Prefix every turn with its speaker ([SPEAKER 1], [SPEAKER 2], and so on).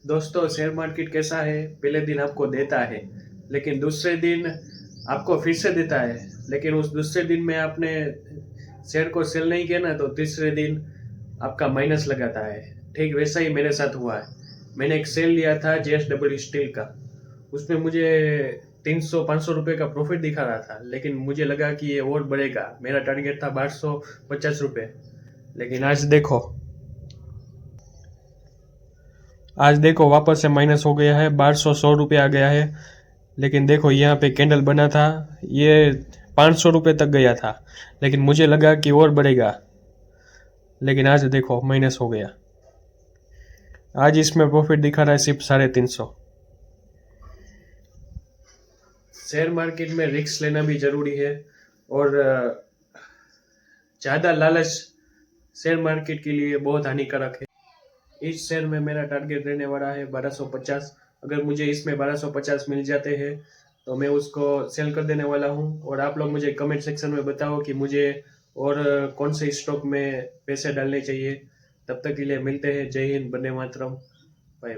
[SPEAKER 1] दोस्तों, share market कैसा है? पहले दिन आपको देता है, लेकिन दूसरे दिन आपको फिर से देता है। लेकिन उस दूसरे दिन में आपने शेयर को सेल नहीं किया ना, तो तीसरे दिन आपका माइनस लगाता है। ठीक वैसा ही मेरे साथ हुआ है। मैंने एक सेल लिया था JSW स्टील का। उसमें मुझे 300-500 रुपये का प्रॉफिट दिखा रहा था, लेकिन मुझे लगा कि ये और बढ़ेगा। मेरा टारगेट था 1250 रुपये। लेकिन आज देखो वापस से माइनस हो गया है, 1200 आ गया है। लेकिन देखो यहाँ पे कैंडल बना था, ये 500 रुपये तक गया था, लेकिन मुझे लगा कि और बढ़ेगा। लेकिन आज देखो माइनस हो गया। आज इसमें प्रॉफिट दिखा रहा है सिर्फ 350। शेयर मार्केट में रिस्क लेना भी जरूरी है, और ज़्यादा लालच शेयर मार्केट के लिए बहुत हानिकारक है। इस शेयर में मेरा टारगेट रहने वाला है 1250। अगर मुझे इसमें 1250 मिल जाते हैं तो मैं उसको सेल कर देने वाला हूँ। और आप लोग मुझे कमेंट सेक्शन में बताओ कि मुझे और कौन से स्टॉक में पैसे डालने चाहिए। तब तक के लिए मिलते हैं। जय हिंद, वंदे मातरम, बाय बाय।